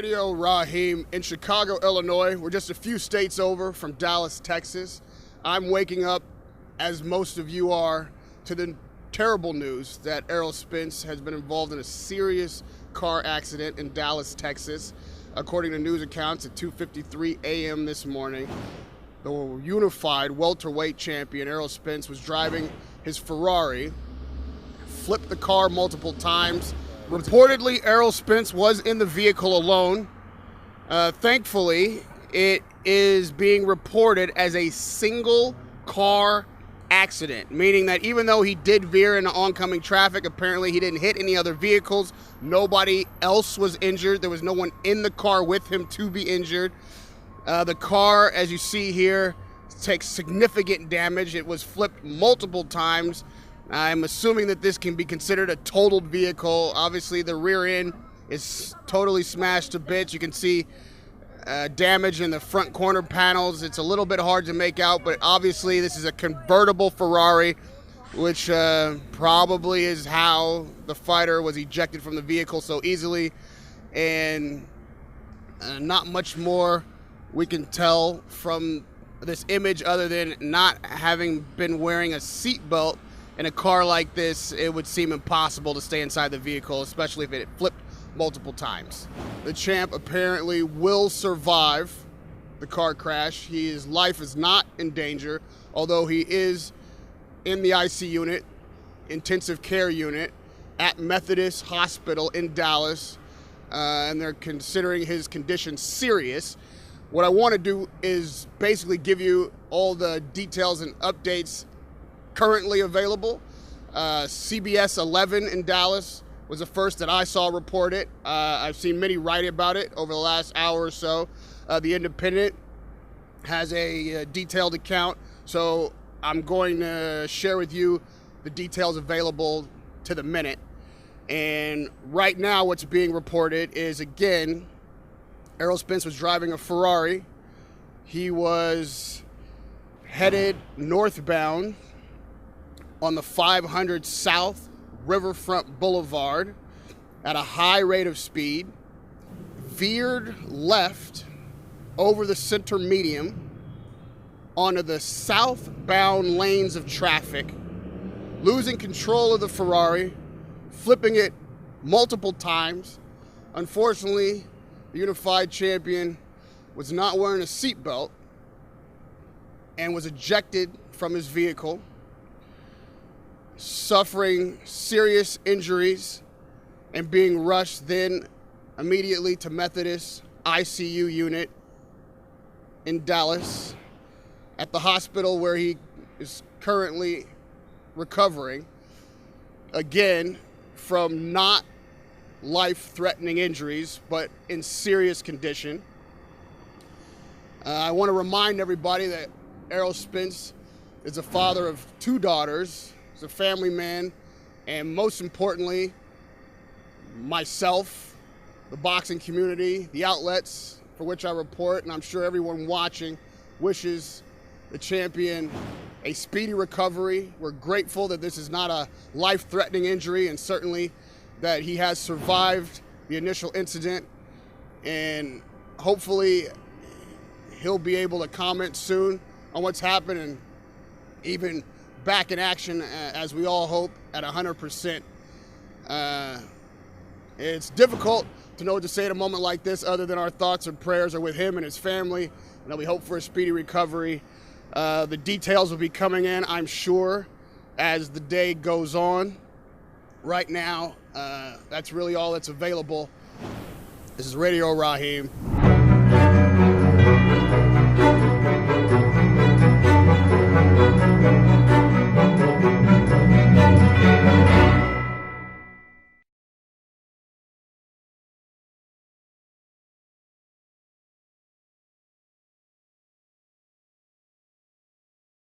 Radio Raheem in Chicago, Illinois. We're just a few states over from Dallas, Texas. I'm waking up, as most of you are, to the terrible news that Errol Spence has been involved in a serious car accident in Dallas, Texas. According to news accounts at 2:53 a.m. this morning, the unified welterweight champion Errol Spence was driving his Ferrari, flipped the car multiple times. Reportedly, Errol Spence was in the vehicle alone. Thankfully, it is being reported as a single car accident, meaning that even though he did veer into oncoming traffic, apparently he didn't hit any other vehicles. Nobody else was injured. There was no one in the car with him to be injured. The car, as you see here, takes significant damage. It was flipped multiple times. I'm assuming that this can be considered a totaled vehicle. Obviously, the rear end is totally smashed to bits. You can see damage in the front corner panels. It's a little bit hard to make out, but obviously this is a convertible Ferrari, which probably is how the fighter was ejected from the vehicle so easily. And not much more we can tell from this image other than not having been wearing a seatbelt. In a car like this, it would seem impossible to stay inside the vehicle, especially if it flipped multiple times. The champ apparently will survive the car crash. His life is not in danger, although he is in the IC unit, intensive care unit, at Methodist Hospital in Dallas, and they're considering his condition serious. What I want to do is basically give you all the details and updates currently available. CBS 11 in Dallas was the first that I saw report it. I've seen many write about it over the last hour or so. The Independent has a detailed account, so I'm going to share with you the details available to the minute. And right now what's being reported is, again, Errol Spence was driving a Ferrari. He was headed northbound on the 500 South Riverfront Boulevard at a high rate of speed, veered left over the center median onto the southbound lanes of traffic, losing control of the Ferrari, flipping it multiple times. Unfortunately, the unified champion was not wearing a seatbelt and was ejected from his vehicle, suffering serious injuries and being rushed then immediately to Methodist ICU unit in Dallas, at the hospital where he is currently recovering, again, from not life-threatening injuries, but in serious condition. I want to remind everybody that Errol Spence is a father of 2 daughters. He's a family man, and most importantly, myself, the boxing community, the outlets for which I report, and I'm sure everyone watching wishes the champion a speedy recovery. We're grateful that this is not a life-threatening injury, and certainly that he has survived the initial incident, and hopefully he'll be able to comment soon on what's happened and even back in action, as we all hope, at 100%. It's difficult to know what to say at a moment like this, other than our thoughts and prayers are with him and his family, and that we hope for a speedy recovery. The details will be coming in, I'm sure, as the day goes on. Right now, that's really all that's available. This is Radio Raheem.